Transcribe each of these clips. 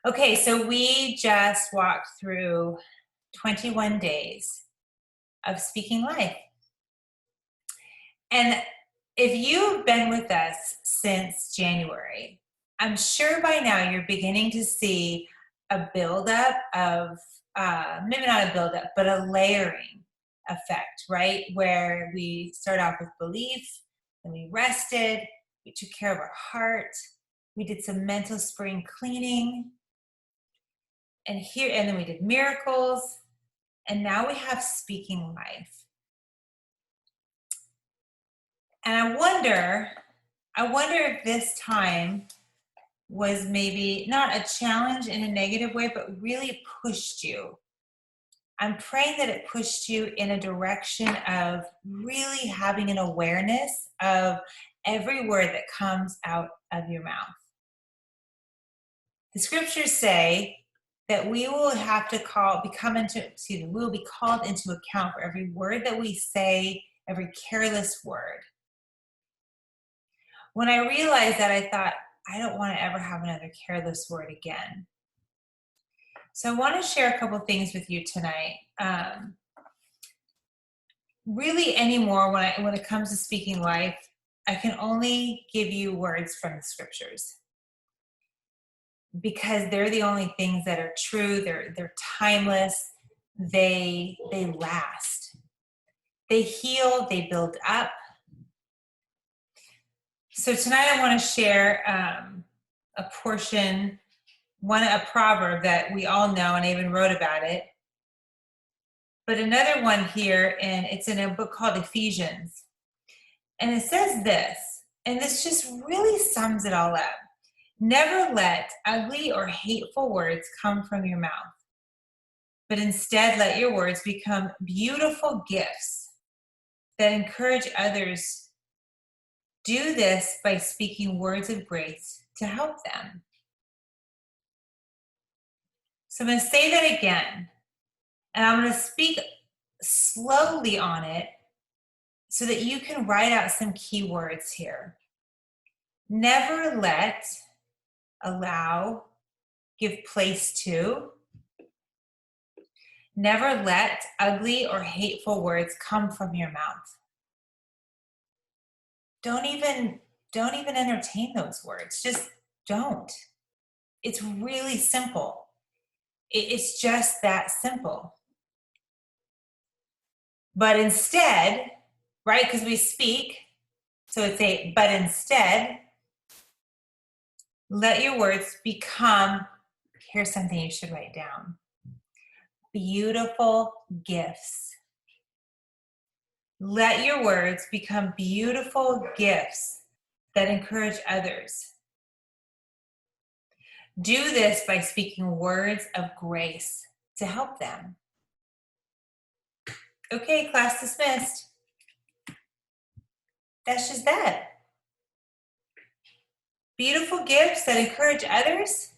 Okay, so we just walked through 21 days of speaking life. And if you've been with us since January, I'm sure by now you're beginning to see a buildup of, maybe not a buildup, but a layering effect, right? Where we start off with belief, and we rested, we took care of our heart, we did some mental spring cleaning, and then we did miracles, and now we have speaking life. And I wonder if this time was maybe not a challenge in a negative way, but really pushed you. I'm praying that it pushed you in a direction of really having an awareness of every word that comes out of your mouth. The scriptures say that we will have to we will be called into account for every word that we say, every careless word. When I realized that, I thought, I don't want to ever have another careless word again. So I want to share a couple things with you tonight. Really anymore, when it comes to speaking life, I can only give you words from the scriptures, because they're the only things that are true. They're timeless. They last. They heal. They build up. So tonight I want to share a portion, a proverb that we all know, and I even wrote about it. But another one here, and it's in a book called Affirmations. And it says this, and this just really sums it all up. Never let ugly or hateful words come from your mouth, but instead let your words become beautiful gifts that encourage others. Do this by speaking words of grace to help them. So I'm going to say that again, and I'm going to speak slowly on it so that you can write out some key words here. Never let, allow, give place to. Never let ugly or hateful words come from your mouth. Don't even entertain those words. Just don't. It's really simple. It's just that simple. But instead, right, because we speak, so it's but instead, let your words become, here's something you should write down, beautiful gifts. Let your words become beautiful gifts that encourage others. Do this by speaking words of grace to help them. Okay, class dismissed. That's just that. Beautiful gifts that encourage others.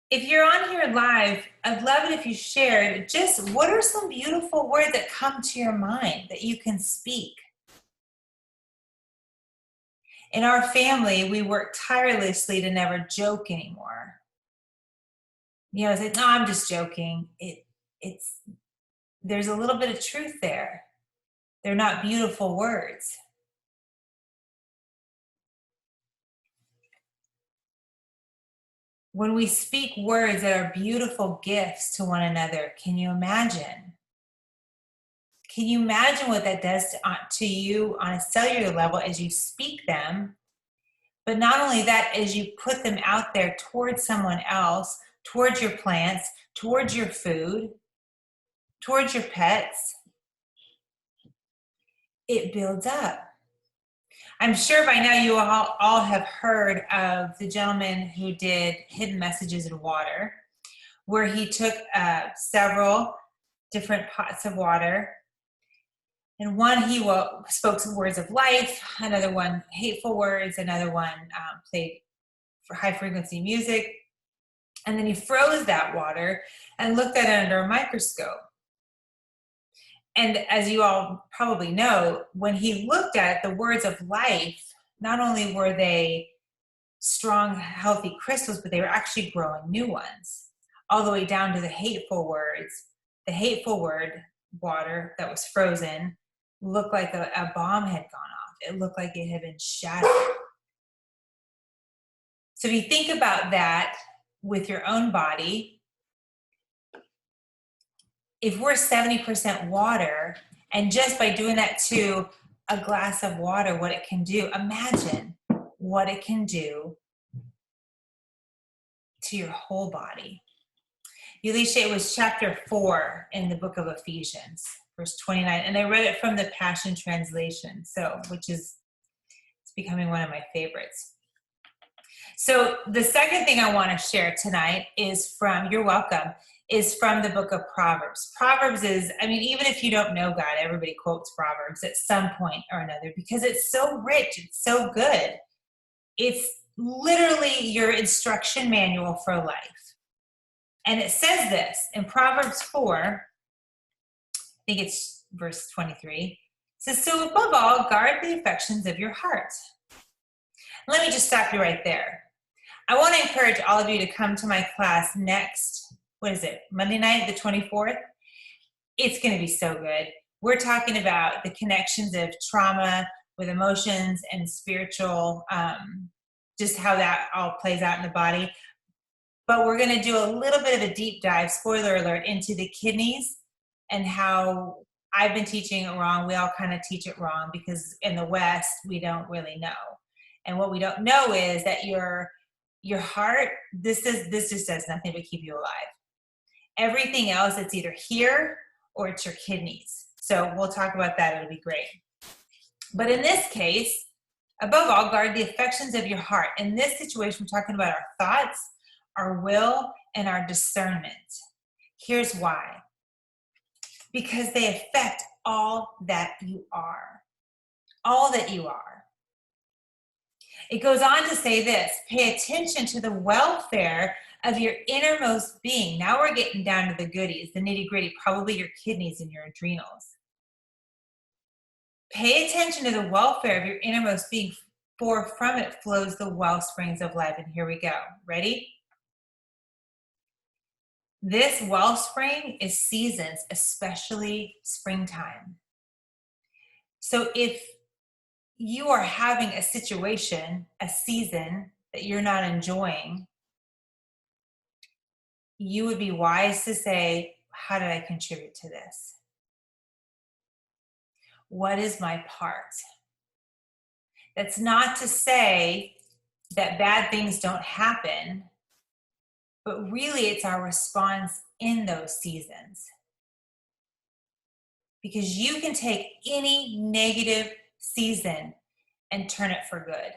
If you're on here live, I'd love it if you shared just what are some beautiful words that come to your mind that you can speak. In our family, we work tirelessly to never joke anymore. You know, no, I'm just joking. There's a little bit of truth there. They're not beautiful words. When we speak words that are beautiful gifts to one another, can you imagine? Can you imagine what that does to you on a cellular level as you speak them? But not only that, as you put them out there towards someone else, towards your plants, towards your food, towards your pets, it builds up. I'm sure by now you all have heard of the gentleman who did Hidden Messages in Water, where he took several different pots of water. And one, he spoke some words of life, another one, hateful words, another one played for high frequency music. And then he froze that water and looked at it under a microscope. And as you all probably know, when he looked at the words of life, not only were they strong, healthy crystals, but they were actually growing new ones, all the way down to the hateful words. The hateful word, water that was frozen, looked like a bomb had gone off. It looked like it had been shattered. So if you think about that with your own body, if we're 70% water, and just by doing that to a glass of water, what it can do, imagine what it can do to your whole body. Elisha, it was chapter 4 in the book of Ephesians, verse 29, and I read it from the Passion Translation, which is it's becoming one of my favorites. So the second thing I want to share tonight is from the book of Proverbs. Proverbs is, even if you don't know God, everybody quotes Proverbs at some point or another because it's so rich, it's so good. It's literally your instruction manual for life. And it says this in Proverbs 4, I think it's verse 23. It says, so above all, guard the affections of your heart. Let me just stop you right there. I want to encourage all of you to come to my class next, Monday night, the 24th? It's going to be so good. We're talking about the connections of trauma with emotions and spiritual, just how that all plays out in the body. But we're going to do a little bit of a deep dive, spoiler alert, into the kidneys and how I've been teaching it wrong. We all kind of teach it wrong because in the West, we don't really know. And what we don't know is that your heart, this just does nothing but keep you alive. Everything else, it's either here or it's your kidneys. So we'll talk about that. It'll be great. But in this case, above all, guard the affections of your heart. In this situation, we're talking about our thoughts, our will, and our discernment. Here's why. Because they affect all that you are. All that you are. It goes on to say this, pay attention to the welfare of your innermost being. Now we're getting down to the goodies, the nitty-gritty, probably your kidneys and your adrenals. Pay attention to the welfare of your innermost being, for from it flows the well springs of life. And here we go. Ready? This wellspring is seasons, especially springtime. So if you are having a situation, a season that you're not enjoying, you would be wise to say, how did I contribute to this? What is my part? That's not to say that bad things don't happen, but really it's our response in those seasons. Because you can take any negative season and turn it for good.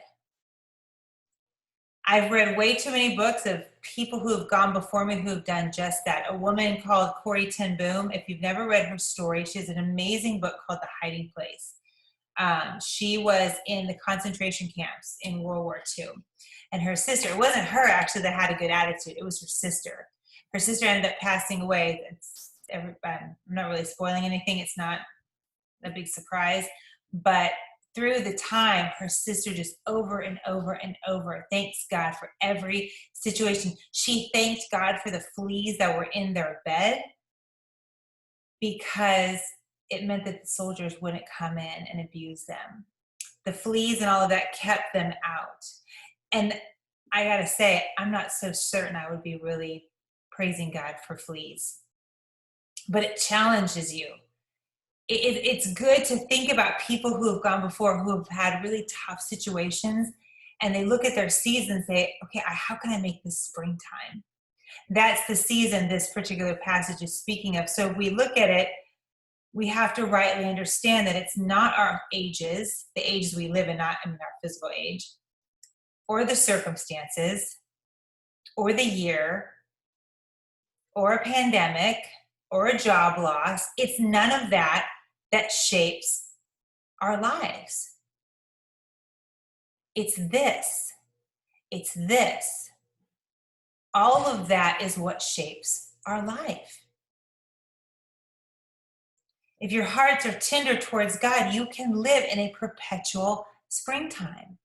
I've read way too many books of people who have gone before me who have done just that. A woman called Corrie ten Boom. If you've never read her story, she has an amazing book called The Hiding Place. She was in the concentration camps in World War II. And her sister, it wasn't her actually that had a good attitude, it was her sister. Her sister ended up passing away. I'm not really spoiling anything, it's not a big surprise. But through the time, her sister just over and over and over thanks God for every situation. She thanked God for the fleas that were in their bed because it meant that the soldiers wouldn't come in and abuse them. The fleas and all of that kept them out. And I gotta say, I'm not so certain I would be really praising God for fleas. But it challenges you. It's good to think about people who have gone before, who have had really tough situations, and they look at their season and say, okay, how can I make this springtime? That's the season this particular passage is speaking of. So if we look at it, we have to rightly understand that it's not our ages, the ages we live in, not our physical age, or the circumstances, or the year, or a pandemic, or a job loss. It's none of that shapes our lives. It's this. It's this. All of that is what shapes our life. If your hearts are tender towards God, you can live in a perpetual springtime.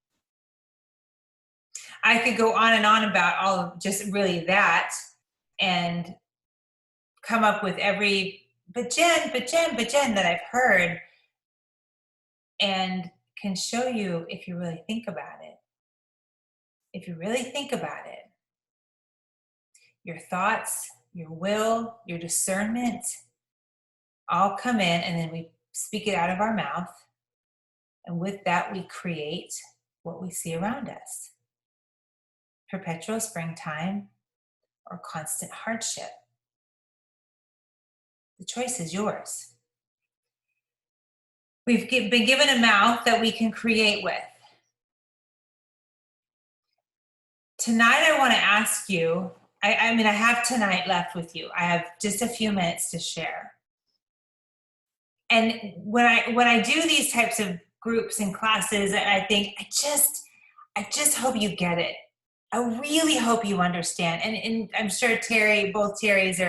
I could go on and on about all of just really that and come up with every but Jen that I've heard, and can show you if you really think about it. If you really think about it, your thoughts, your will, your discernment all come in, and then we speak it out of our mouth. And with that, we create what we see around us. Perpetual springtime or constant hardship. The choice is yours. We've been given a mouth that we can create with. Tonight, I want to ask you, I mean, I have tonight left with you. I have just a few minutes to share. And when I do these types of groups and classes, and I think, I just hope you get it. I really hope you understand. And I'm sure both Terrys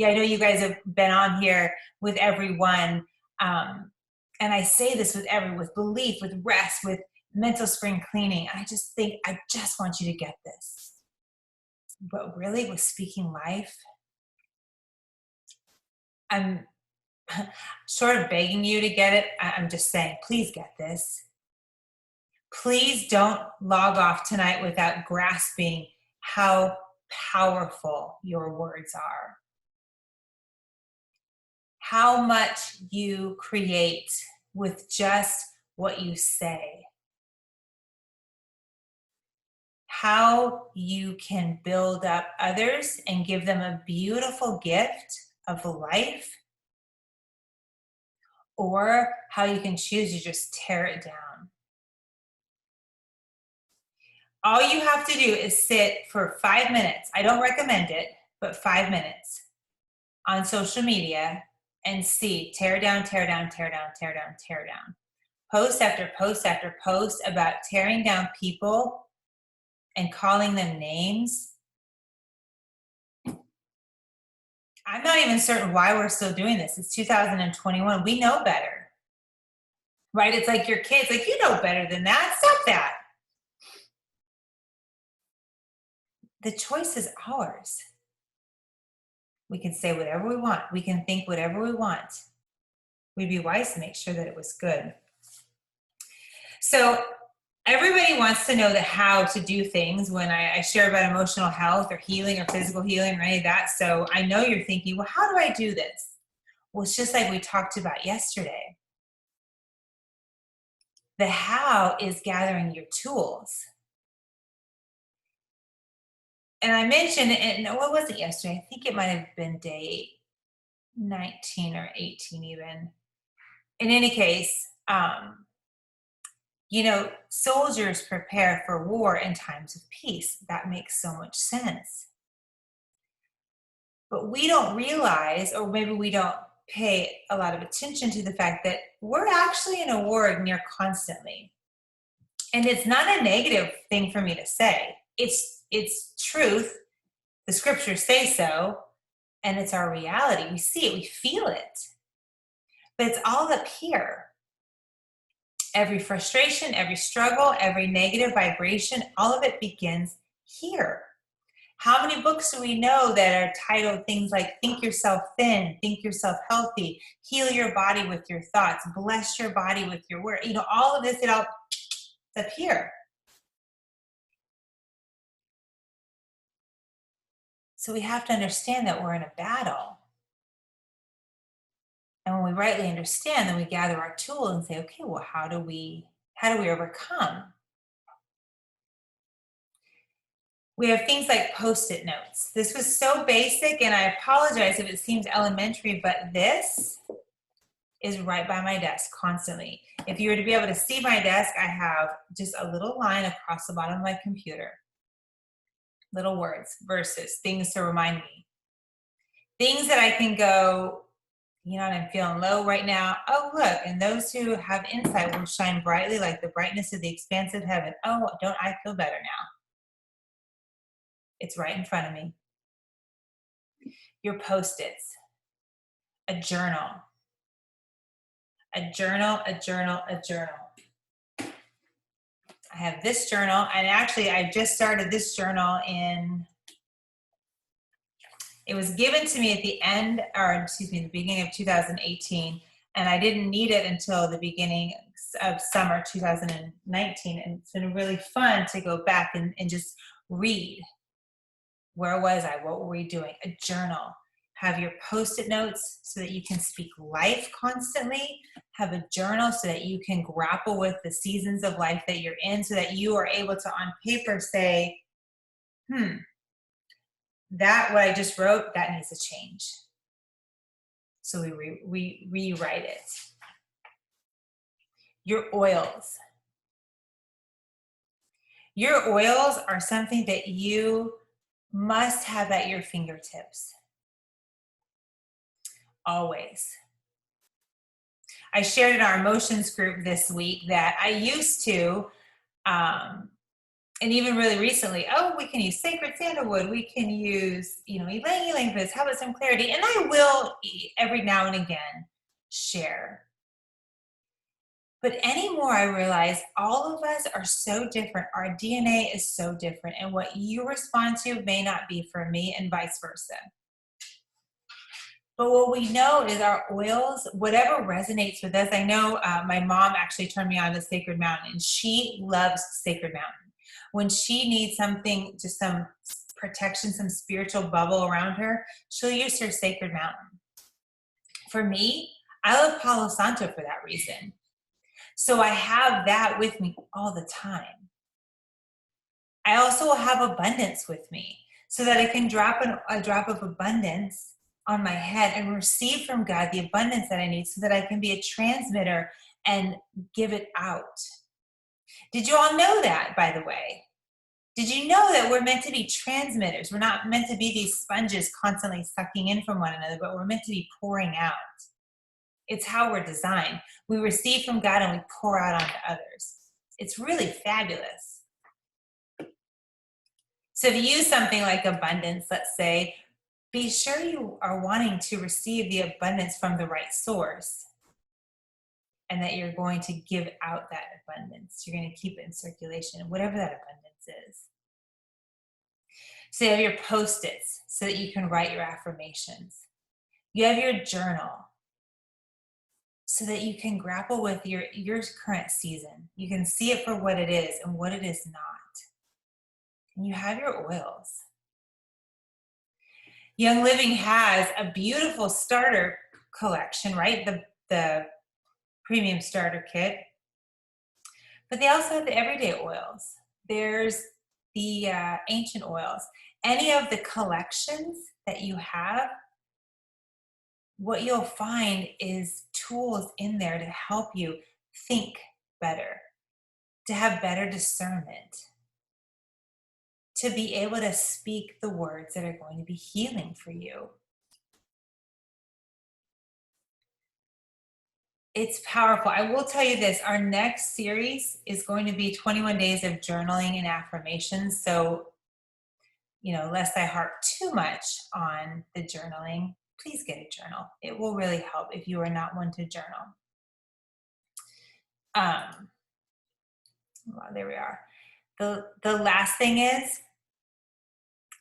I know you guys have been on here with everyone. And I say this with belief, with rest, with mental spring cleaning. I just think, I just want you to get this. But really, with speaking life, I'm short of begging you to get it. I'm just saying, please get this. Please don't log off tonight without grasping how powerful your words are. How much you create with just what you say. How you can build up others and give them a beautiful gift of life, or how you can choose to just tear it down. All you have to do is sit for 5 minutes. I don't recommend it, but 5 minutes on social media and see tear down, tear down, tear down, tear down, tear down. Post after post after post about tearing down people and calling them names. I'm not even certain why we're still doing this. It's 2021. We know better, right? It's like your kids, like, you know better than that. Stop that. The choice is ours. We can say whatever we want. We can think whatever we want. We'd be wise to make sure that it was good. So everybody wants to know the how to do things when I share about emotional health or healing or physical healing or any of that. So I know you're thinking, well, how do I do this? Well, it's just like we talked about yesterday. The how is gathering your tools. And I mentioned, and what was it yesterday? I think it might have been day 19 or 18 even. In any case, soldiers prepare for war in times of peace. That makes so much sense. But we don't realize, or maybe we don't pay a lot of attention to the fact that we're actually in a war near constantly. And it's not a negative thing for me to say. It's truth. The scriptures say so, and it's our reality. We see it, we feel it. But it's all up here. Every frustration, every struggle, every negative vibration, all of it begins here. How many books do we know that are titled things like Think Yourself Thin, Think Yourself Healthy, Heal Your Body with Your Thoughts, Bless Your Body with Your Word? All of this, it's up here. So we have to understand that we're in a battle. And when we rightly understand, then we gather our tools and say, okay, well, how do we overcome? We have things like Post-it notes. This was so basic, and I apologize if it seems elementary, but this is right by my desk constantly. If you were to be able to see my desk, I have just a little line across the bottom of my computer. Little words, verses, things to remind me. Things that I can go, I'm feeling low right now. Oh, look, and those who have insight will shine brightly like the brightness of the expanse of heaven. Oh, don't I feel better now? It's right in front of me. Your Post-its, a journal, a journal, a journal, a journal. I have this journal, and actually I just started this journal it was given to me at the beginning of 2018, and I didn't need it until the beginning of summer 2019, and it's been really fun to go back and just read. Where was I? What were we doing? A journal. Have your Post-it notes so that you can speak life constantly. Have a journal so that you can grapple with the seasons of life that you're in, so that you are able to, on paper, say, that what I just wrote, that needs to change. So we rewrite it. Your oils. Your oils are something that you must have at your fingertips. Always. I shared in our emotions group this week that I used to, and even really recently, we can use sacred sandalwood. We can use, ylang-ylang for this. How about some clarity? And I will every now and again share. But anymore, I realize all of us are so different. Our DNA is so different. And what you respond to may not be for me, and vice versa. But what we know is our oils, whatever resonates with us. I know my mom actually turned me on to Sacred Mountain, and she loves Sacred Mountain. When she needs something, just some protection, some spiritual bubble around her, she'll use her Sacred Mountain. For me, I love Palo Santo for that reason. So I have that with me all the time. I also will have abundance with me so that I can drop a drop of abundance on my head and receive from God the abundance that I need so that I can be a transmitter and give it out. Did you all know that, by the way? Did you know that we're meant to be transmitters? We're not meant to be these sponges constantly sucking in from one another, but we're meant to be pouring out. It's how we're designed. We receive from God and we pour out onto others. It's really fabulous. So if you use something like abundance, let's say, be sure you are wanting to receive the abundance from the right source, and that you're going to give out that abundance. You're going to keep it in circulation, whatever that abundance is. So you have your Post-its so that you can write your affirmations. You have your journal so that you can grapple with your current season. You can see it for what it is and what it is not. And you have your oils. Young Living has a beautiful starter collection, right? The premium starter kit. But they also have the everyday oils. There's the ancient oils. Any of the collections that you have, what you'll find is tools in there to help you think better, to have better discernment, to be able to speak the words that are going to be healing for you. It's powerful. I will tell you this, our next series is going to be 21 days of journaling and affirmations. So, lest I harp too much on the journaling, please get a journal. It will really help if you are not one to journal. Well, there we are. The last thing is,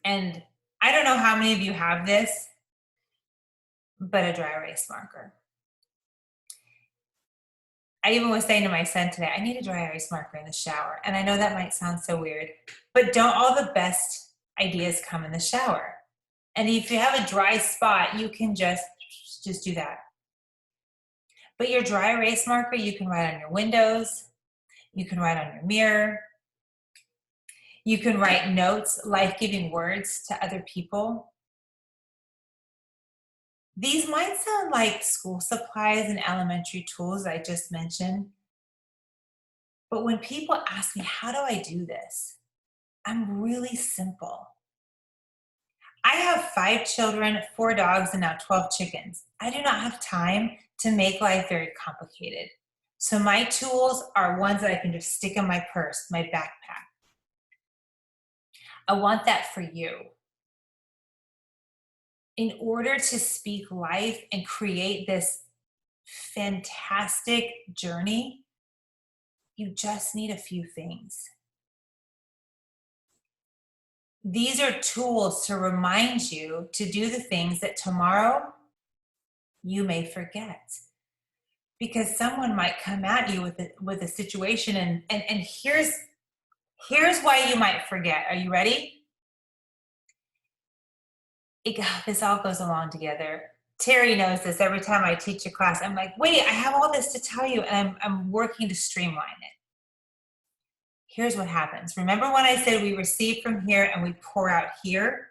and I don't know how many of you have this, but a dry erase marker. I even was saying to my son today, I need a dry erase marker in the shower. And I know that might sound so weird, but don't all the best ideas come in the shower? And if you have a dry spot, you can just do that. But your dry erase marker, you can write on your windows. You can write on your mirror. You can write notes, life-giving words to other people. These might sound like school supplies and elementary tools I just mentioned. But when people ask me, how do I do this? I'm really simple. I have 5 children, 4 dogs, and now 12 chickens. I do not have time to make life very complicated. So my tools are ones that I can just stick in my purse, my backpack. I want that for you. In order to speak life and create this fantastic journey, You just need a few things. These are tools to remind you to do the things that tomorrow you may forget. Because someone might come at you with a situation, and here's why you might forget. Are you ready? This all goes along together. Terry knows this. Every time I teach a class, I'm like, wait, I have all this to tell you, and I'm working to streamline it. Here's what happens. Remember when I said we receive from here and we pour out here?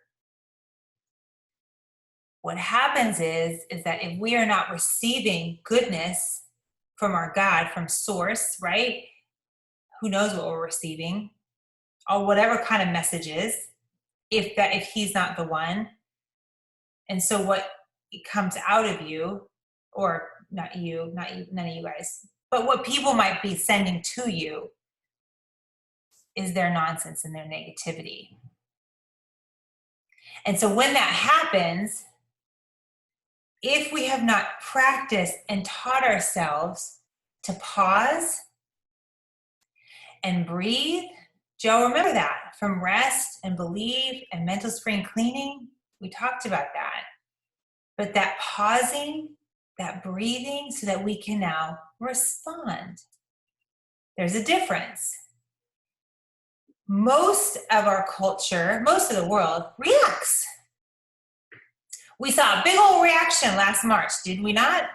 What happens is that if we are not receiving goodness from our God, from source, right? Who knows what we're receiving, or whatever kind of message is, if he's not the one. And so what comes out of you, or not you, none of you guys, but what people might be sending to you is their nonsense and their negativity. And so when that happens, if we have not practiced and taught ourselves to pause and breathe, Joe, remember that from rest and believe and mental spring cleaning, we talked about that. But that pausing, that breathing, so that we can now respond. There's a difference. Most of our culture, most of the world reacts. We saw a big old reaction last March, did we not?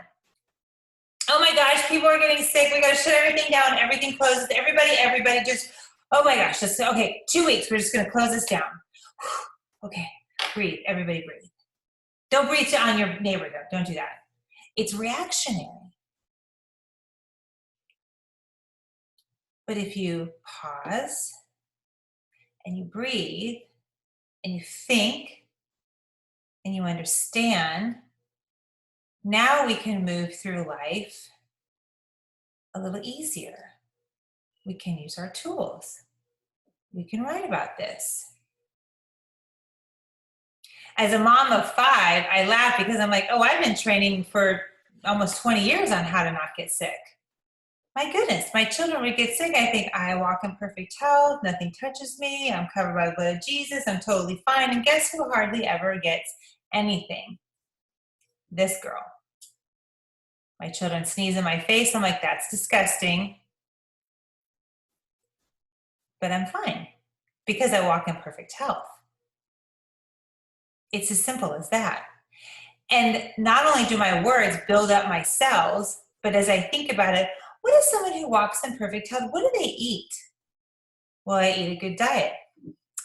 Oh my gosh, people are getting sick. We got to shut everything down. Everything closes. Everybody just, oh my gosh. Okay, 2 weeks. We're just going to close this down. Okay, breathe. Everybody breathe. Don't breathe on your neighbor though. Don't do that. It's reactionary. But if you pause and you breathe and you think and you understand, now we can move through life a little easier. We can use our tools. We can write about this. As a mom of 5, I laugh because I'm like, I've been training for almost 20 years on how to not get sick. My goodness, my children would get sick. I think I walk in perfect health. Nothing touches me. I'm covered by the blood of Jesus. I'm totally fine. And guess who hardly ever gets anything? This girl. My children sneeze in my face. I'm like, that's disgusting. But I'm fine because I walk in perfect health. It's as simple as that. And not only do my words build up my cells, but as I think about it, what is someone who walks in perfect health? What do they eat? Well, I eat a good diet.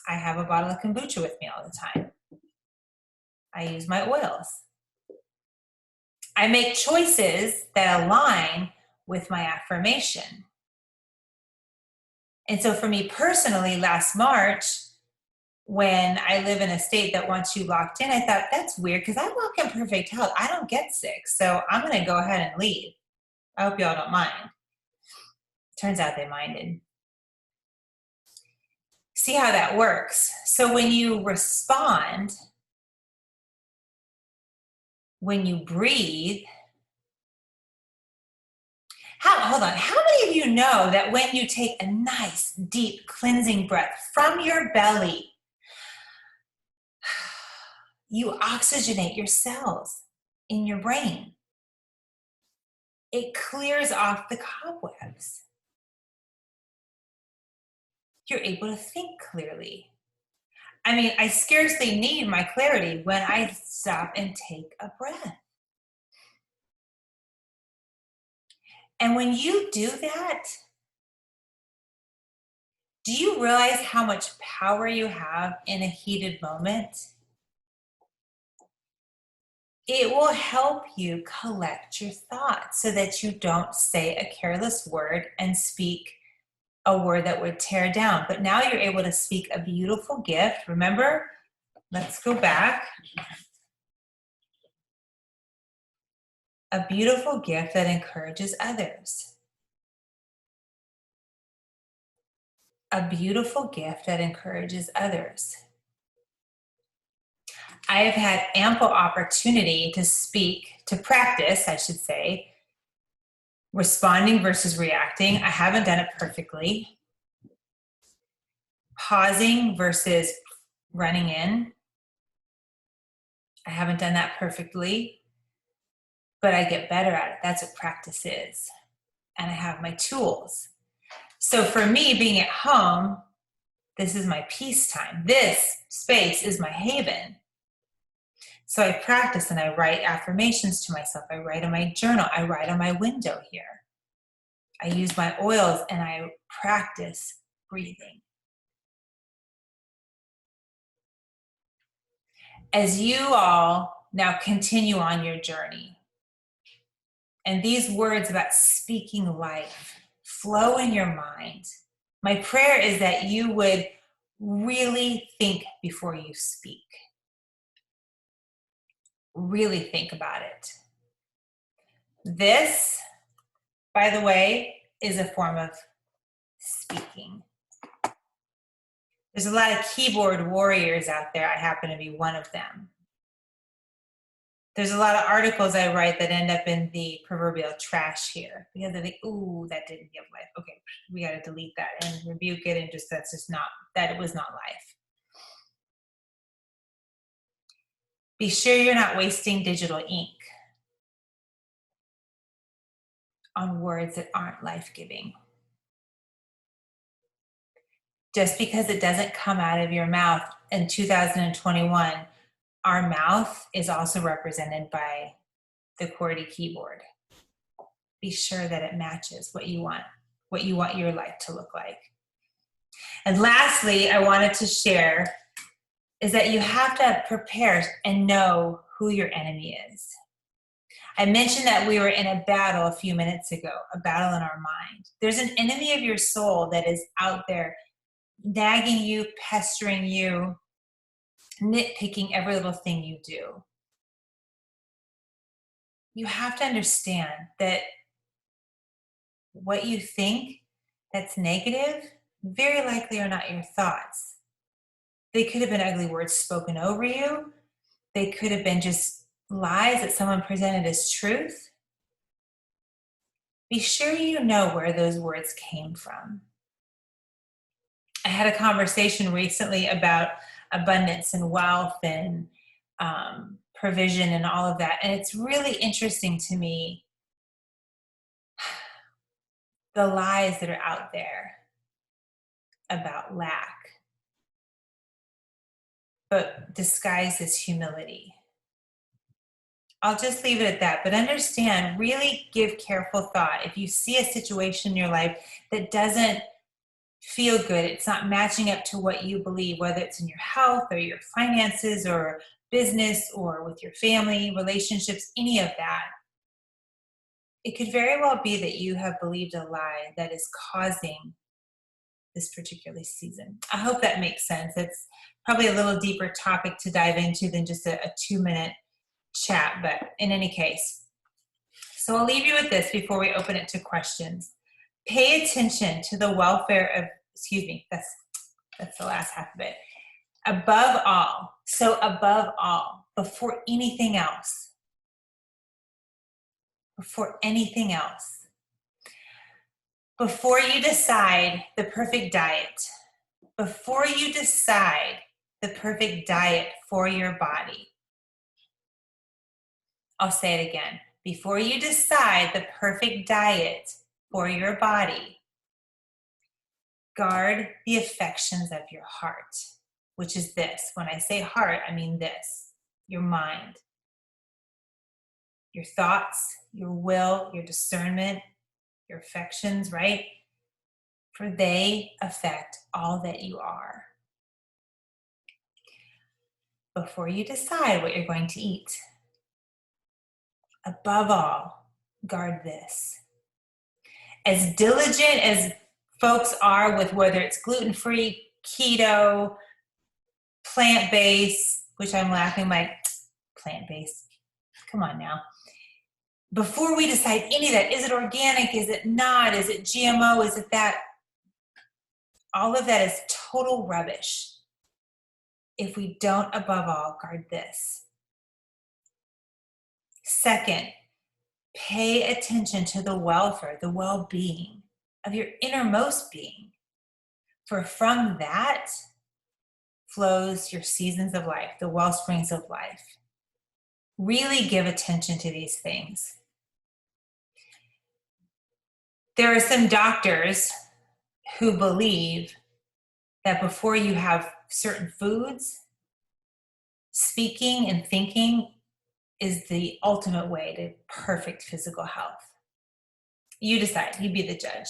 I have a bottle of kombucha with me all the time. I use my oils. I make choices that align with my affirmation. And so for me personally, last March, when I live in a state that wants you locked in, I thought, that's weird because I walk in perfect health. I don't get sick. So I'm going to go ahead and leave. I hope y'all don't mind. Turns out they minded. See how that works. So when you respond, when you breathe, hold on. How many of you know that when you take a nice, deep, cleansing breath from your belly, you oxygenate your cells in your brain? It clears off the cobwebs. You're able to think clearly. I mean, I scarcely need my clarity when I stop and take a breath. And when you do that, do you realize how much power you have in a heated moment? It will help you collect your thoughts so that you don't say a careless word and speak a word that would tear down. But now you're able to speak a beautiful gift. Remember, let's go back. A beautiful gift that encourages others. A beautiful gift that encourages others. I have had ample opportunity to speak, to practice, I should say, Responding versus reacting. I haven't done it perfectly. Pausing versus running in. I haven't done that perfectly, but I get better at it. That's what practice is. And I have my tools. So for me, being at home, this is my peace time. This space is my haven. So I practice and I write affirmations to myself. I write in my journal. I write on my window here. I use my oils and I practice breathing. As you all now continue on your journey, and these words about speaking life flow in your mind, my prayer is that you would really think before you speak. Really think about it. This, by the way, is a form of speaking. There's a lot of keyboard warriors out there. I happen to be one of them. There's a lot of articles I write that end up in the proverbial trash here because I think, ooh, that didn't give life. Okay, we got to delete that and rebuke it and just, that's just not, that it was not life. Be sure you're not wasting digital ink on words that aren't life-giving. Just because it doesn't come out of your mouth in 2021, our mouth is also represented by the QWERTY keyboard. Be sure that it matches what you want your life to look like. And lastly, I wanted to share is that you have to prepare and know who your enemy is. I mentioned that we were in a battle a few minutes ago, a battle in our mind. There's an enemy of your soul that is out there nagging you, pestering you, nitpicking every little thing you do. You have to understand that what you think that's negative very likely are not your thoughts. They could have been ugly words spoken over you. They could have been just lies that someone presented as truth. Be sure you know where those words came from. I had a conversation recently about abundance and wealth and provision and all of that. And it's really interesting to me the lies that are out there about lack, but disguised as humility. I'll just leave it at that, but understand, really give careful thought. If you see a situation in your life that doesn't feel good, it's not matching up to what you believe, whether it's in your health or your finances or business or with your family, relationships, any of that, it could very well be that you have believed a lie that is causing this particular season. I hope that makes sense. It's probably a little deeper topic to dive into than just a 2-minute chat, but in any case. So I'll leave you with this before we open it to questions. Pay attention to the welfare of, that's the last half of it. Above all, before anything else, before you decide the perfect diet, before you decide the perfect diet for your body, I'll say it again. Before you decide the perfect diet for your body, guard the affections of your heart, which is this. When I say heart, I mean this, your mind, your thoughts, your will, your discernment, your affections, right? For they affect all that you are. Before you decide what you're going to eat, above all, guard this. As diligent as folks are with whether it's gluten-free, keto, plant-based, which I'm laughing like, plant-based, come on now. Before we decide any of that, is it organic, is it not, is it GMO, is it that? All of that is total rubbish if we don't, above all, guard this. Second, Pay attention to the welfare, the well-being of your innermost being. For from that flows your seasons of life, the well springs of life. Really give attention to these things. There are some doctors who believe that before you have certain foods, speaking and thinking is the ultimate way to perfect physical health. You decide, you be the judge.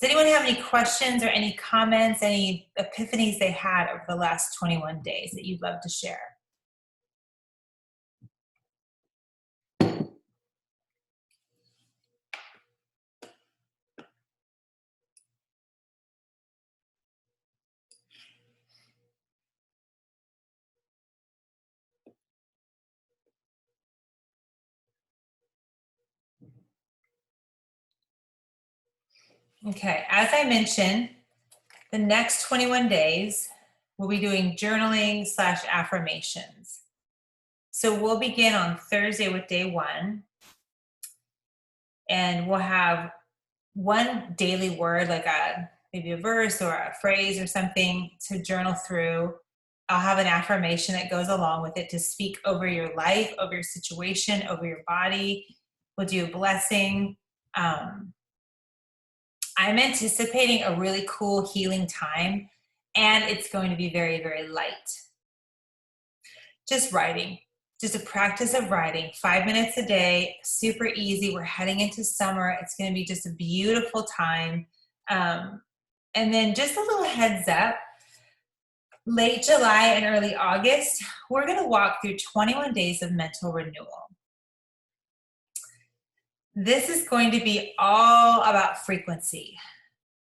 Does anyone have any questions or any comments, any epiphanies they had over the last 21 days that you'd love to share? Okay, as I mentioned, the next 21 days, we'll be doing journaling / affirmations. So we'll begin on Thursday with day 1, and we'll have one daily word, like maybe a verse or a phrase or something to journal through. I'll have an affirmation that goes along with it to speak over your life, over your situation, over your body. We'll do a blessing. I'm anticipating a really cool healing time, and it's going to be very, very light. Just writing, just a practice of writing, 5 minutes a day, super easy. We're heading into summer. It's going to be just a beautiful time. And then just a little heads up, late July and early August, we're going to walk through 21 days of mental renewal. This is going to be all about frequency.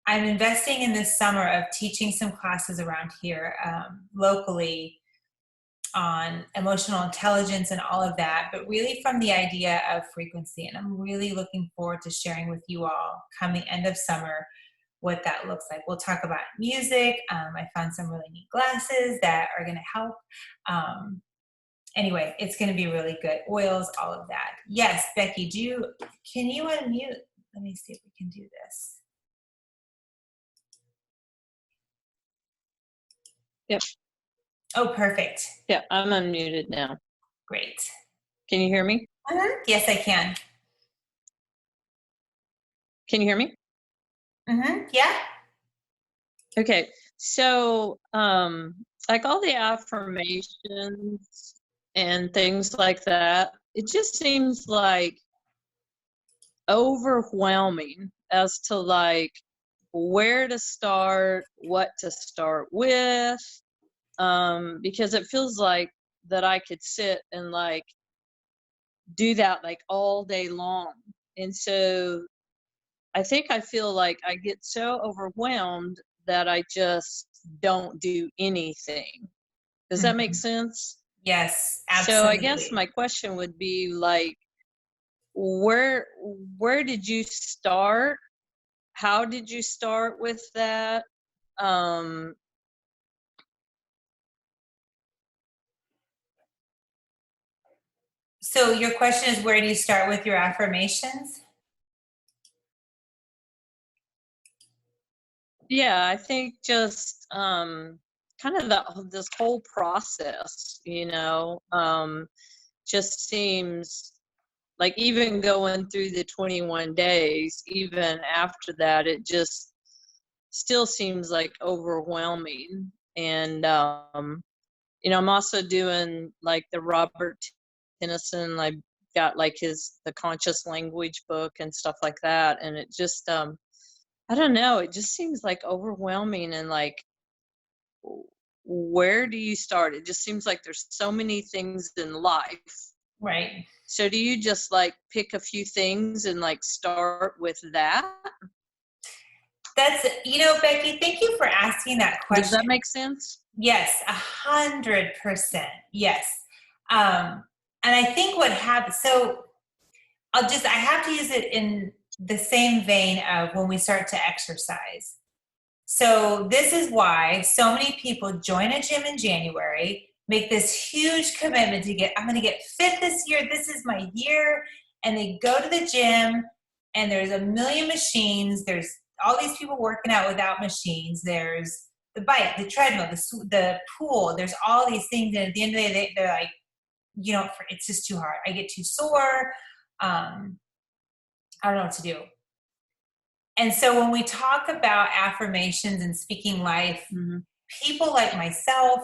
I'm investing in this summer of teaching some classes around here locally on emotional intelligence and all of that, but really from the idea of frequency. And I'm really looking forward to sharing with you all come the end of summer what that looks like. We'll talk about music. I found some really neat glasses that are going to help. Anyway, it's going to be really good. Oils, all of that. Yes, Becky, can you unmute? Let me see if we can do this. Yep. Oh, perfect. Yeah, I'm unmuted now. Great. Can you hear me? Yes, I can. Can you hear me? Yeah. Okay. So, like all the affirmations and things like that, it just seems like overwhelming as to like where to start, what to start with, because it feels like that I could sit and like do that like all day long. And so I think I feel like I get so overwhelmed that I just don't do anything. Does that make sense? Yes, absolutely. So I guess my question would be like, where did you start? How did you start with that? So your question is, where do you start with your affirmations? Yeah, I think just kind of this whole process, just seems like even going through the 21 days, even after that, it just still seems like overwhelming. And I'm also doing like the Robert Tennyson. I got like the conscious language book and stuff like that, and it just I don't know, it just seems like overwhelming. And like, where do you start? It just seems like there's so many things in life. Right. So do you just like pick a few things and like start with that? That's, Becky, thank you for asking that question. Does that make sense? Yes, 100%. Yes. And I think what happens, so I have to use it in the same vein of when we start to exercise. So this is why so many people join a gym in January, make this huge commitment I'm going to get fit this year. This is my year. and they go to the gym and there's a million machines. There's all these people working out without machines. There's the bike, the treadmill, the pool. There's all these things. And at the end of the day, they're like, it's just too hard. I get too sore. I don't know what to do. And so when we talk about affirmations and speaking life, people like myself,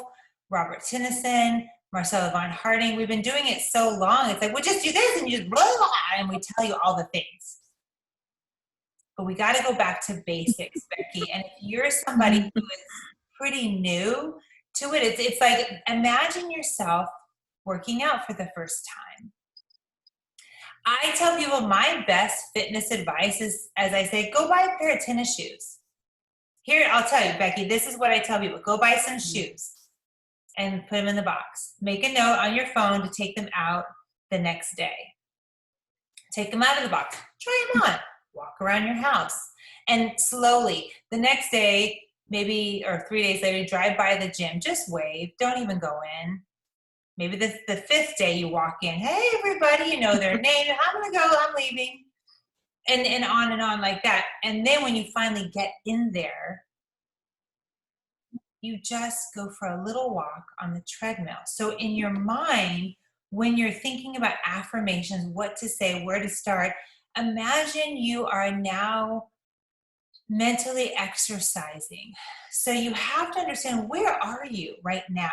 Robert Tennyson, Marcella Von Harding, we've been doing it so long. It's like, well, just do this and you just blah, blah, and we tell you all the things. But we got to go back to basics, Becky. And if you're somebody who is pretty new to it, it's like, imagine yourself working out for the first time. I tell people my best fitness advice is, as I say, go buy a pair of tennis shoes. Here, I'll tell you, Becky, this is what I tell people. Go buy some shoes and put them in the box. Make a note on your phone to take them out the next day. Take them out of the box. Try them on. Walk around your house. And slowly, the next day, maybe, or 3 days later, drive by the gym. Just wave. Don't even go in. Maybe the fifth day you walk in. Hey, everybody, you know their name. I'm going to go. I'm leaving. And on like that. And then when you finally get in there, you just go for a little walk on the treadmill. So in your mind, when you're thinking about affirmations, what to say, where to start, imagine you are now mentally exercising. So you have to understand, where are you right now?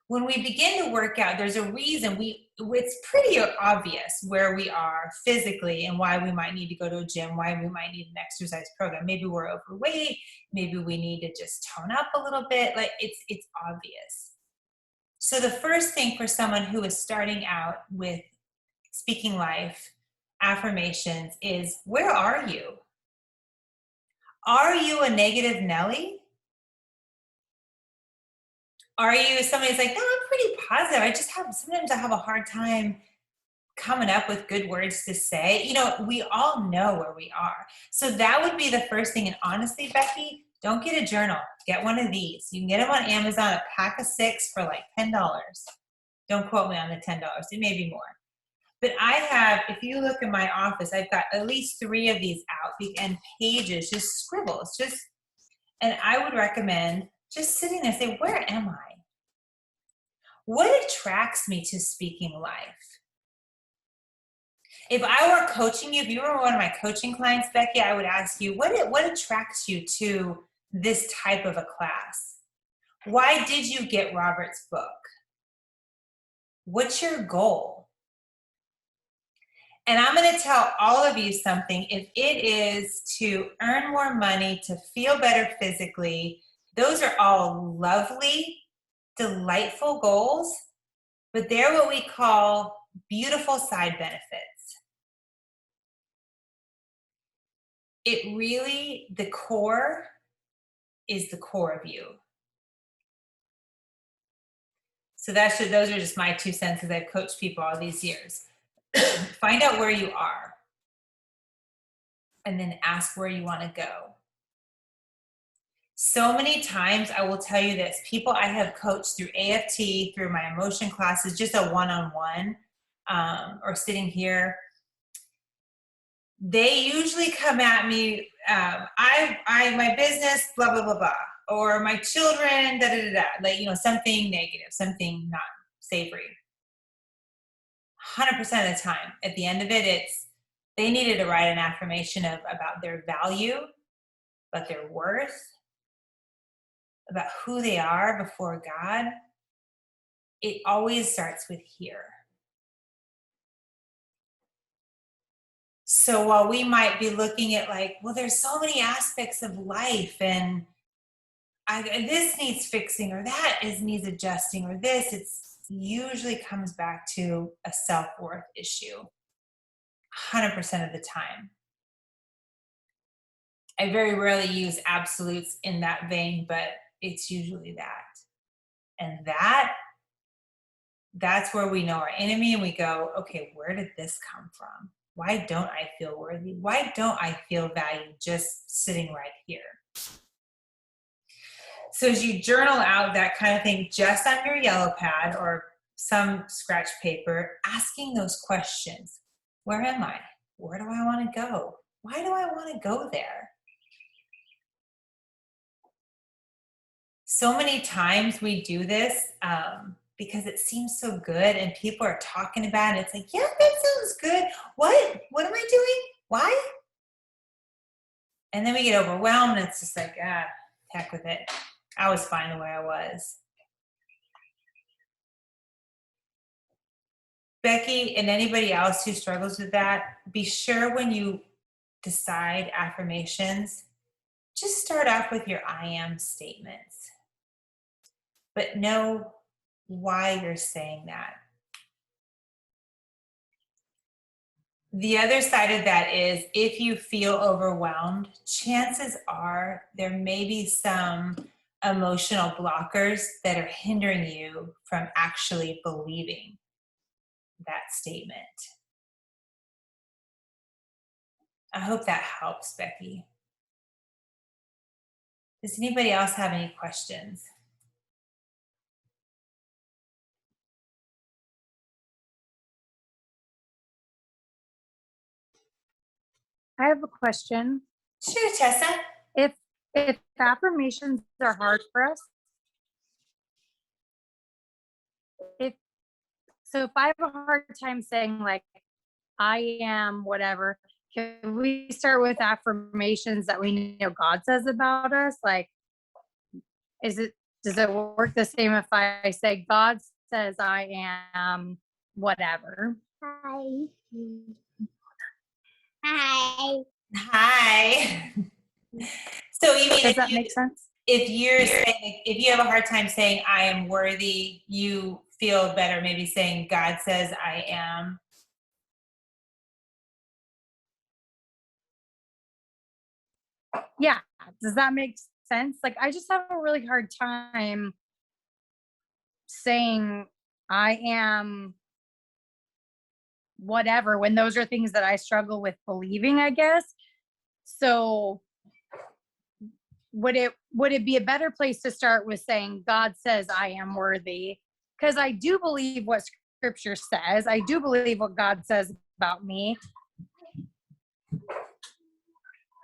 When we begin to work out, there's a reason it's pretty obvious where we are physically and why we might need to go to a gym, why we might need an exercise program. Maybe we're overweight. Maybe we need to just tone up a little bit. Like it's obvious. So the first thing for someone who is starting out with speaking life, affirmations, is, where are you? Are you a negative Nelly? Are you somebody who's like, no, I'm pretty positive. Sometimes I have a hard time coming up with good words to say. We all know where we are. So that would be the first thing. And honestly, Becky, don't get a journal. Get one of these. You can get them on Amazon, a pack of 6 for like $10. Don't quote me on the $10. It may be more. But I have, if you look in my office, I've got at least 3 of these out, and pages, just scribbles. And I would recommend just sitting there and say, where am I? What attracts me to speaking life? If I were coaching you, if you were one of my coaching clients, Becky, I would ask you, what attracts you to this type of a class? Why did you get Robert's book? What's your goal? And I'm going to tell all of you something. If it is to earn more money, to feel better physically, those are all lovely, delightful goals, but they're what we call beautiful side benefits. It really, the core is the core of you. So those are just my 2 cents as I've coached people all these years. Find out where you are and then ask where you want to go. So many times, I will tell you this, people I have coached through AFT, through my emotion classes, just a one-on-one, or sitting here, they usually come at me, my business, blah, blah, blah, blah, or my children, da, da, da, da, like, something negative, something not savory. 100% of the time, at the end of it, they needed to write an affirmation about their value, about their worth, about who they are before God. It always starts with here. So while we might be looking at like, well, there's so many aspects of life and this needs fixing or that needs adjusting or this, it usually comes back to a self-worth issue 100% of the time. I very rarely use absolutes in that vein, but it's usually that. And that's where we know our enemy and we go, okay, where did this come from? Why don't I feel worthy? Why don't I feel valued just sitting right here? So as you journal out that kind of thing just on your yellow pad or some scratch paper, asking those questions. Where am I? Where do I want to go? Why do I want to go there? So many times we do this because it seems so good and people are talking about it. It's like, yeah, that sounds good. What? What am I doing? Why? And then we get overwhelmed and it's just like, heck with it. I was fine the way I was. Becky and anybody else who struggles with that, be sure when you decide affirmations, just start off with your I am statements. But know why you're saying that. The other side of that is if you feel overwhelmed, chances are there may be some emotional blockers that are hindering you from actually believing that statement. I hope that helps, Becky. Does anybody else have any questions? I have a question. Sure, Tessa. If affirmations are hard for us, if I have a hard time saying like I am whatever, can we start with affirmations that we know God says about us? Like, does it work the same if I say God says I am whatever? Hi. So you mean Does that make sense? if you have a hard time saying I am worthy, you feel better maybe saying God says I am? Yeah. Does that make sense? Like, I just have a really hard time saying I am whatever when those are things that I struggle with believing, I guess. So would it be a better place to start with saying God says I am worthy? Because I do believe what scripture says. I do believe what God says about me.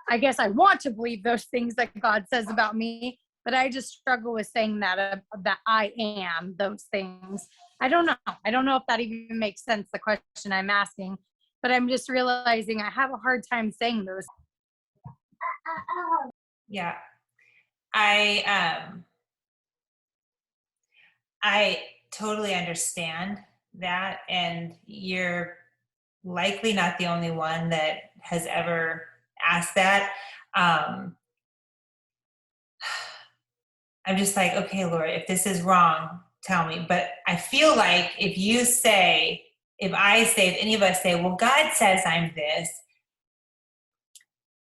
I guess I want to believe those things that God says about me, but I just struggle with saying that I am those things. I don't know. I don't know if that even makes sense, the question I'm asking, but I'm just realizing I have a hard time saying those. Yeah. I totally understand that, and you're likely not the only one that has ever asked that. I'm just like, okay, Lord, if this is wrong, tell me. But I feel like if any of us say, well, God says I'm this,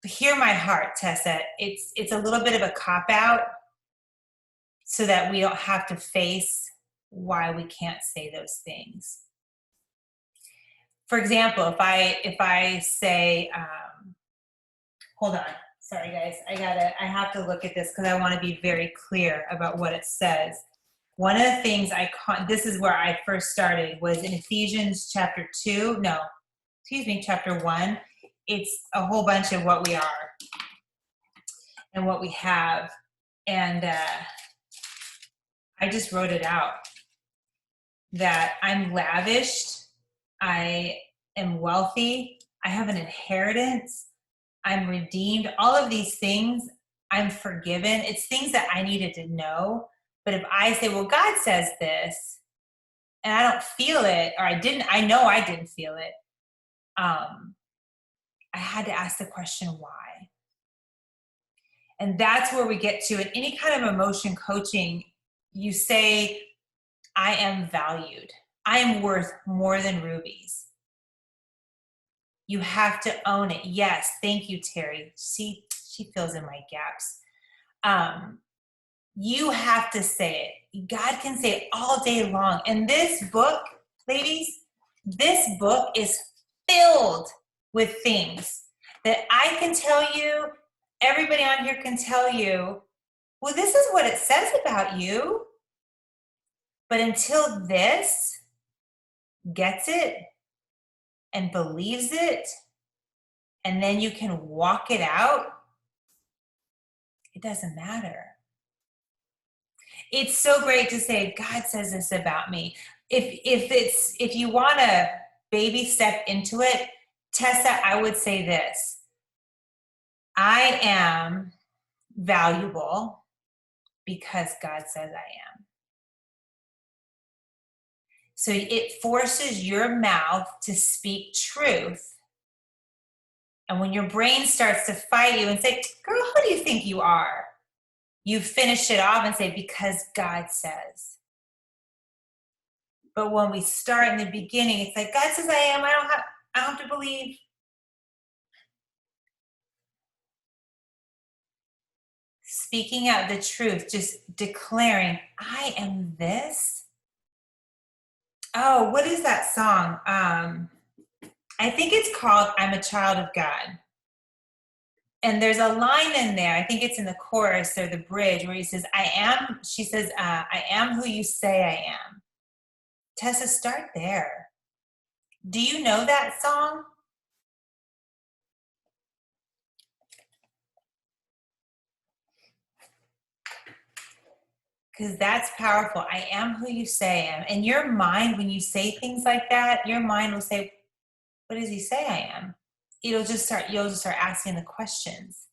hear my heart, Tessa. It's a little bit of a cop-out so that we don't have to face why we can't say those things. For example, if I say, hold on, sorry guys, I have to look at this because I want to be very clear about what it says. One of the things this is where I first started, was in Ephesians chapter 1. It's a whole bunch of what we are and what we have. And I just wrote it out, that I'm lavished, I am wealthy, I have an inheritance, I'm redeemed, all of these things, I'm forgiven. It's things that I needed to know. But if I say, well, God says this, and I don't feel it, or I know I didn't feel it, I had to ask the question, why? And that's where we get to, in any kind of emotion coaching, you say, I am valued. I am worth more than rubies. You have to own it. Yes, thank you, Terry. She fills in my gaps. You have to say it. God can say it all day long. And this book, ladies, this book is filled with things that I can tell you, everybody on here can tell you, well, this is what it says about you. But until this, gets it and believes it, and then you can walk it out, it doesn't matter. It's so great to say, God says this about me. If you want to baby step into it, Tessa, I would say this. I am valuable because God says I am. So it forces your mouth to speak truth. And when your brain starts to fight you and say, girl, who do you think you are? You finish it off and say, because God says. But when we start in the beginning, it's like, God says I am. I don't have to believe. Speaking out the truth, just declaring, I am this. Oh, what is that song? I think it's called I'm a Child of God. And there's a line in there, I think it's in the chorus or the bridge, where he says, she says, I am who you say I am. Tessa, start there. Do you know that song? Because that's powerful. I am who you say I am. And your mind, when you say things like that, your mind will say, what does he say I am? You'll just start asking the questions.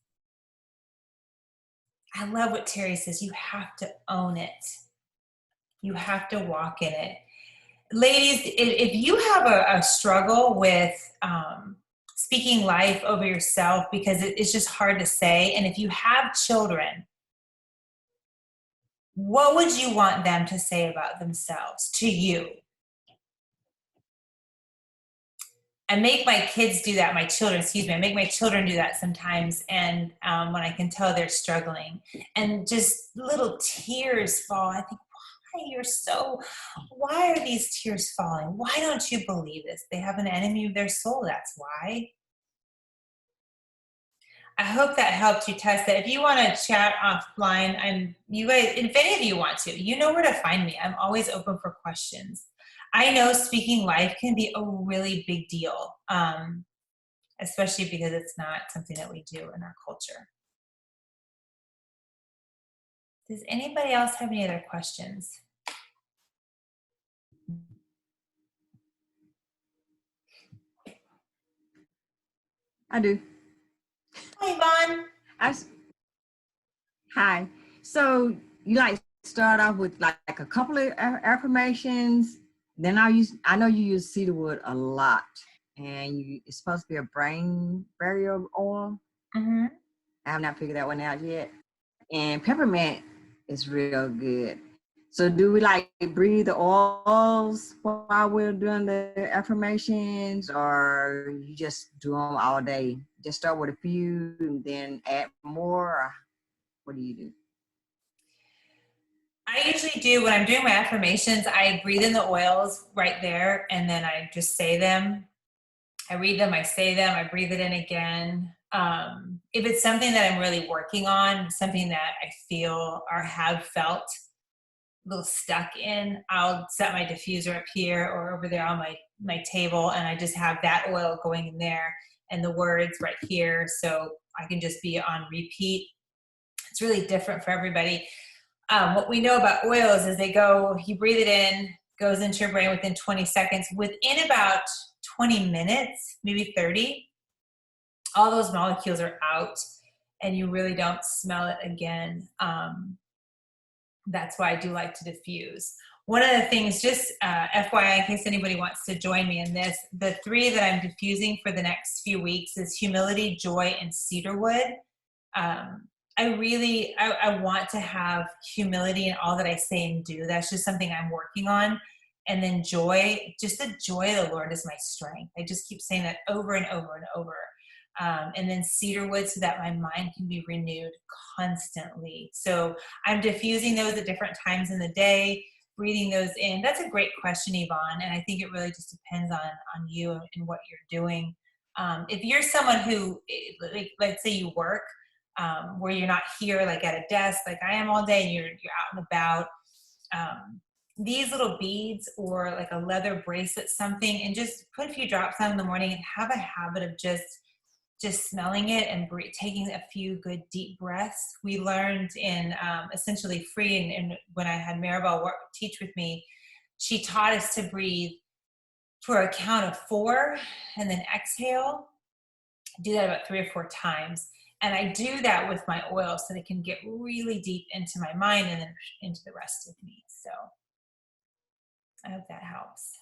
I love what Terry says. You have to own it. You have to walk in it. Ladies, if you have a struggle with speaking life over yourself because it's just hard to say, and if you have children, what would you want them to say about themselves to you? I make my kids do that, I make my children do that sometimes, and when I can tell they're struggling, and just little tears fall. I think, why are these tears falling? Why don't you believe this? They have an enemy of their soul, that's why. I hope that helped you, Tessa. If you want to chat offline, you guys, if any of you want to, you know where to find me. I'm always open for questions. I know speaking life can be a really big deal, especially because it's not something that we do in our culture. Does anybody else have any other questions? I do. Hi, Yvonne. Hi. So you like start off with like a couple of affirmations. Then I know you use cedarwood a lot, and it's supposed to be a brain barrier oil. Mm-hmm. I have not figured that one out yet. And peppermint is real good. So do we like breathe the oils while we're doing the affirmations, or you just do them all day? Just start with a few and then add more, or what do you do? I usually do, when I'm doing my affirmations, I breathe in the oils right there, and then I just say them. I read them, I say them, I breathe it in again. If it's something that I'm really working on, something that I feel or have felt a little stuck in, I'll set my diffuser up here or over there on my table, and I just have that oil going in there and the words right here, so I can just be on repeat. It's really different for everybody. What we know about oils is you breathe it in, goes into your brain within 20 seconds. Within about 20 minutes, maybe 30, all those molecules are out and you really don't smell it again. That's why I do like to diffuse. One of the things, just FYI, in case anybody wants to join me in this, the 3 that I'm diffusing for the next few weeks is humility, joy, and cedarwood. I want to have humility in all that I say and do. That's just something I'm working on. And then joy, just the joy of the Lord is my strength. I just keep saying that over and over and over. And then cedarwood, so that my mind can be renewed constantly. So I'm diffusing those at different times in the day, breathing those in. That's a great question, Yvonne. And I think it really just depends on you and what you're doing. If you're someone who, like, let's say you work, where you're not here like at a desk like I am all day, and you're out and about, these little beads or like a leather bracelet, something, and just put a few drops on in the morning and have a habit of just smelling it and taking a few good deep breaths. We learned in Essentially Free, and when I had Maribel teach with me, she taught us to breathe for a count of 4 and then exhale. Do that about 3 or 4 times. And I do that with my oil so they can get really deep into my mind and then into the rest of me. So I hope that helps.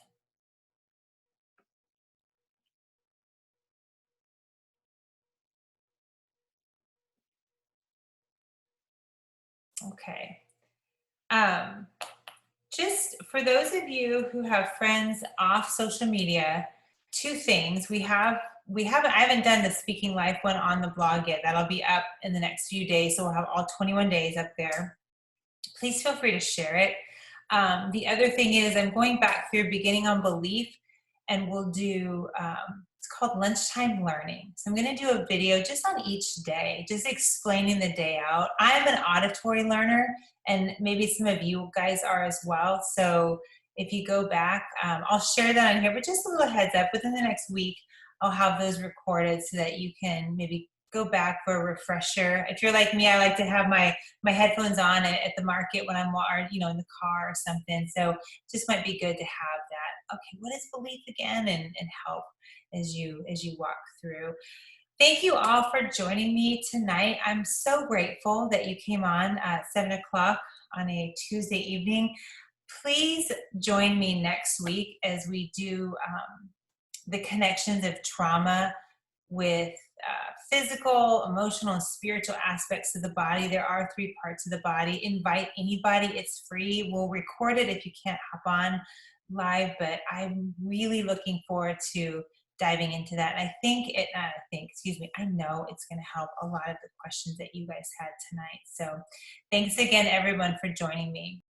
Okay. Just for those of you who have friends off social media, 2 things. I haven't done the Speaking Life one on the blog yet. That'll be up in the next few days. So we'll have all 21 days up there. Please feel free to share it. The other thing is I'm going back through beginning on belief, and we'll do, it's called lunchtime learning. So I'm going to do a video just on each day, just explaining the day out. I'm an auditory learner, and maybe some of you guys are as well. So if you go back, I'll share that on here, but just a little heads up, within the next week, I'll have those recorded so that you can maybe go back for a refresher. If you're like me, I like to have my headphones on at the market when I'm, in the car or something. So just might be good to have that. Okay, what is belief again? And help as you walk through. Thank you all for joining me tonight. I'm so grateful that you came on at 7 o'clock on a Tuesday evening. Please join me next week as we do the connections of trauma with physical, emotional, and spiritual aspects of the body. There are 3 parts of the body. Invite anybody. It's free. We'll record it if you can't hop on live, but I'm really looking forward to diving into that. And I know it's going to help a lot of the questions that you guys had tonight. So thanks again, everyone, for joining me.